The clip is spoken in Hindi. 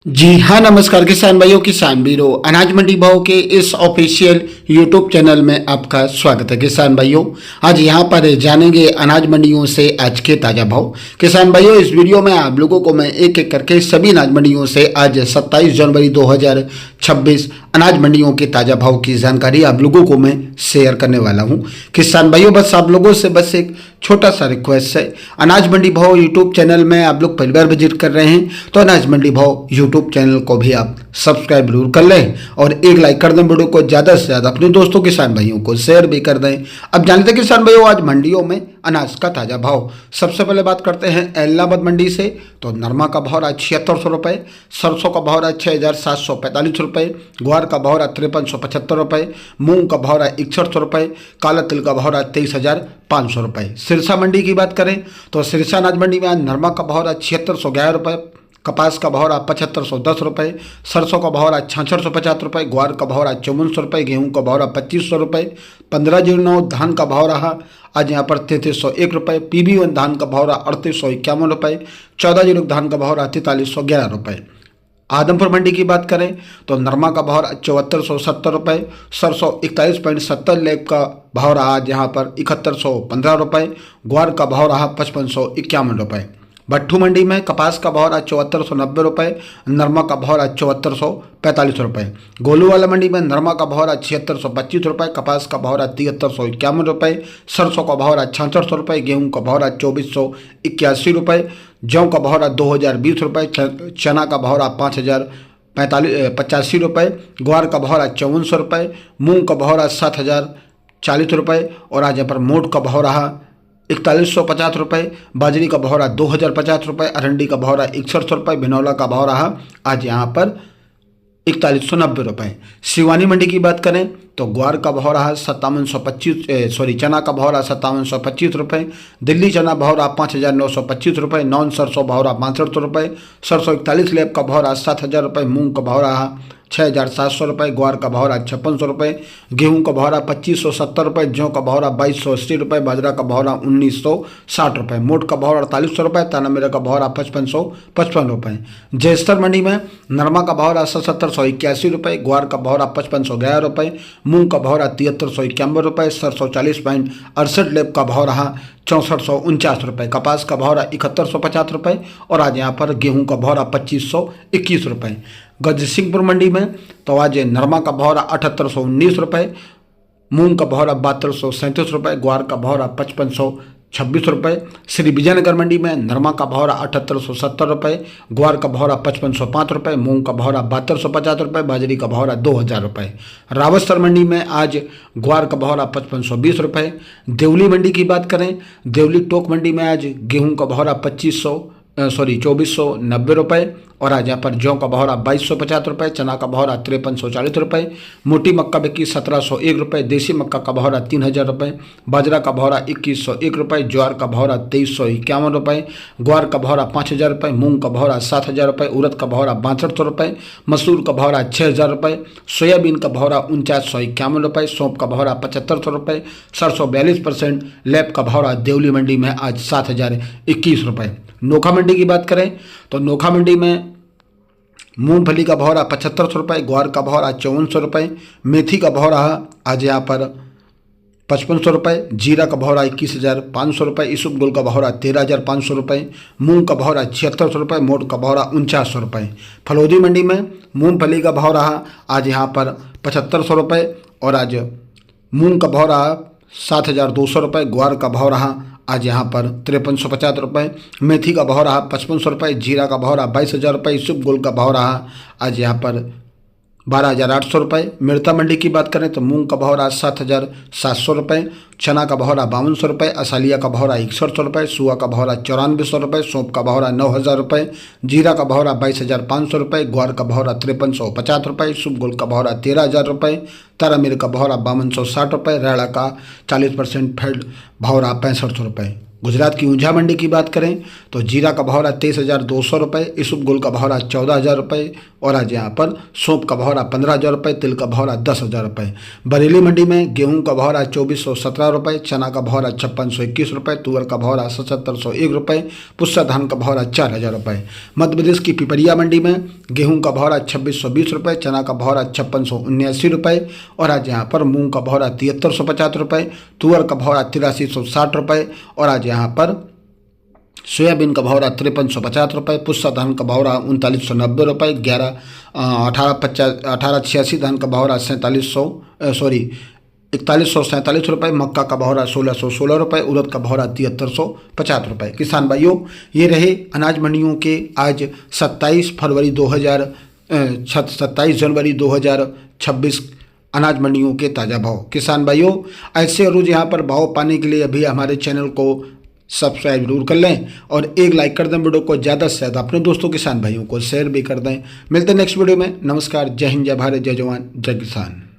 जी हाँ, नमस्कार किसान भाइयों, किसान वीरों, अनाज मंडी भाव के इस ऑफिशियल यूट्यूब चैनल में आपका स्वागत है। किसान भाइयों, आज यहाँ पर जानेंगे अनाज मंडियों से आज के ताज़ा भाव। किसान भाइयों, इस वीडियो में आप लोगों को मैं एक एक करके सभी अनाज मंडियों से आज 27 जनवरी 2026 अनाज मंडियों के ताज़ा भाव की जानकारी आप लोगों को मैं शेयर करने वाला हूँ। किसान भाइयों, बस आप लोगों से बस एक छोटा सा रिक्वेस्ट है, अनाज मंडी भाव यूट्यूब चैनल में आप लोग पहली बार विजिट कर रहे हैं तो अनाज मंडी भाव यूट्यूब चैनल को भी आप सब्सक्राइब जरूर कर लें और एक लाइक कर दें। वीडियो को ज़्यादा से ज़्यादा अपने दोस्तों किसान भाइयों को शेयर भी कर दें। अब जानते हैं किसान भाइयों, आज मंडियों में अनाज का ताज़ा भाव। सबसे पहले बात करते हैं एलनाबाद मंडी से। तो नरमा का भाव रहा 7600 रुपये, सरसों का भाव रहा 6745 रुपये, ग्वार का भाव रहा 5375 रुपये, मूंग का भाव रहा 6100 रुपये, काला तिल का भाव रहा 23,500 रुपये। सिरसा मंडी की बात करें तो सिरसा अनाज मंडी में आज नरमा का भाव रहा 7611 रुपये, कपास का भाव रहा 7510 रुपये, सरसों का भाव रहा 6650 रुपये, ग्वार का भाव रहा 5400 रुपये, गेहूँ का भाव रहा 2500 रुपये, 1509 धान का भाव रहा आज यहाँ पर 3301 रुपये, PB1 धान का भाव रहा 3851 रुपये, 14 धान का भाव रहा 4311 रुपये। आदमपुर मंडी की बात करें तो नरमा का भाव 7470 रुपये, सरसों 41.70 लेब का भाव रहा आज यहाँ पर 7115 रुपये, ग्वार का भाव रहा 5551 रुपये। भट्ठू मंडी में कपास का भाव रहा 7490 रुपये, नरमा का भाव रहा 7445 रुपये। गोलूवाला मंडी में नरमा का भाव रहा 7625 रुपये, कपास का भाव रहा 7351 रुपये, सरसों का भाव रहा 6600 रुपये, गेहूँ का भाव रहा 2481 रुपये, जौ का भाव रहा 2020 रुपये, चना का भाव रहा 5085 रुपये, ग्वार का भाव रहा 5400 रुपये, मूंग का भाव रहा 7040 रुपये और आज यहाँ पर मोट का भाव रहा 4150 रुपये, बाजरी का भाव रहा 2050 रुपये, अरंडी का भाव रहा 6100 रुपये, बिनौला का भाव रहा आज यहाँ पर 4190 रुपये। शिवानी मंडी की बात करें तो ग्वार का भाव रहा 5725 चना का भाव रहा 5725 रुपये, दिल्ली चना भाव रहा 5925 रुपये, नॉन सरसों भाव रहा 6500 रुपये, सरसों 41 लेब का भाव रहा 7000 रुपये, मूंग का भाव रहा 6700 रुपये, ग्वार का भाव रहा 5600 रुपये, गेहूं का भाव रहा 2570 रुपये, जौ का भाव रहा 2280 रुपये, बाजरा का भाव रहा 1960 रुपये, मोट का भाव रहा 4800 रुपये, ताना मेरा का भाव रहा 5555 रुपये। जयस्तर मंडी में नरमा का भाव रहा 7781 रुपये, ग्वार का भाव रहा 5511 रुपये, मूंग का भाव रहा 7391 रुपये, सरसों 40.68 लेब का भाव रहा 6449 रुपये, कपास का भाव रहा 7150 रुपये और आज यहाँ पर गेहूं का भाव रहा 2521 रुपये। गजसिंहपुर मंडी में तो आज नरमा का भाव रहा 7819 रुपये, मूंग का भाव रहा 7237 रुपये, ग्वार का भाव रहा 5526 रुपये। श्री विजयनगर मंडी में नरमा का भाव रहा 7870 रुपये, ग्वार का भाव रहा 5505 रुपये, मूंग का भाव रहा 7250 रुपये, बाजरी का भाव रहा 2000 रुपये। रावतसर मंडी में आज ग्वार का भाव रहा 5520 रुपये। देवली मंडी की बात करें, देवली टोक मंडी में आज गेहूं का भाव रहा 2490 रुपये और आज यहाँ पर जौ का भाव रहा 2250 रुपये, चना का भाव रहा 5340 रुपये, मोटी मक्का बिकी 1701 रुपये, देसी मक्का का भाव रहा 3000 रुपये, बाजरा का भाव रहा 2101 रुपये, ज्वार का भाव रहा 2351 रुपये, ग्वार का भाव रहा 5000 रुपये, मूंग का भाव रहा 7000 रुपये, उड़द का भाव रहा 6200 रुपये, मसूर का भाव रहा 6000 रुपये, सोयाबीन का भाव रहा 4951 रुपये, सौंफ का भाव रहा 7500 रुपये, सरसों 42% लैब का भाव रहा देवली मंडी में आज 7021 रुपये। नोखा मंडी की बात करें तो नोखा मंडी में मूंगफली का भाव रहा 7500 रुपये, ग्वार का भाव रहा 5400 रुपये, मेथी का भाव रहा आज यहाँ पर 5500 रुपये, जीरा का भाव रहा 21,500 रुपये, इसबगोल का भाव रहा 13,500 रुपये, मूंग का भाव रहा 7600 रुपये, मोट का भाव रहा 4900 रुपये। फलौदी मंडी में मूंगफली का भाव रहा आज यहाँ पर 7500 रुपये और आज मूंग का भाव रहा 7200 रुपये, ग्वार का भाव रहा आज यहाँ पर 5350 रुपये, मेथी का भाव रहा 5500 रुपये, जीरा का भाव रहा 22,000 रुपये, इसबगोल का भाव रहा आज यहाँ पर 12,800 रुपये। मिर्ता मंडी की बात करें तो मूंग का भाव रहा 7,700 रुपये, चना का भाव रहा 5200 रुपये, असालिया का भाव रहा 6100 रुपये, सुआ का भाव रहा 9400 रुपये, सौंप का भाव रहा 9000 रुपये, जीरा का भाव रहा 22,500 रुपये, ग्वार का भाव रहा 5350 रुपये, इसबगोल का भाव रहा 13,000 रुपये, तारामीर का भाव रहा 5260 रुपये, रेड़ा का 40% फेड भाव रहा 6500 रुपये। गुजरात की ऊंझा मंडी की बात करें तो जीरा का भाव रहा 23,200 रुपये, इसबगोल का भाव रहा 14,000 रुपये, और आज यहाँ पर सौंफ का भाव रहा 15,000 रुपये, तिल का भाव रहा 10,000 रुपये। बरेली मंडी में गेहूं का भाव रहा 2,417 रुपये, चना का भाव रहा 5,621 रुपये, तुअर का भाव रहा 7,701 रुपये, पुस्सा धान का भाव रहा 4,000 रुपये। मध्य प्रदेश की पिपरिया मंडी में गेहूं का भाव रहा 2,620 रुपये, चना का भाव रहा 5,679 रुपये, और आज यहाँ पर मूंग का भाव रहा 7,350 रुपये, तुअर का भाव रहा 8,360 रुपये, और आज यहाँ पर सोयाबीन का भाव रहा 5,350 रुपये, पुस्सा धान का भाव रहा 3,990 रुपये, 1886 धान का भाव रहा 4147 रुपये, मक्का का भाव रहा 1,616 रुपये, उड़द का भाव रहा 7,350 रुपये। किसान भाइयों, ये रहे अनाज मंडियों के आज 27 जनवरी 2026 अनाज मंडियों के ताज़ा भाव। किसान भाइयों, ऐसे रोज़ यहाँ पर भाव पाने के लिए अभी हमारे चैनल को सब्सक्राइब जरूर कर लें और एक लाइक कर दें। वीडियो को ज़्यादा से ज़्यादा अपने दोस्तों किसान भाइयों को शेयर भी कर दें। मिलते हैं नेक्स्ट वीडियो में। नमस्कार, जय हिंद, जय भारत, जय जवान, जय किसान।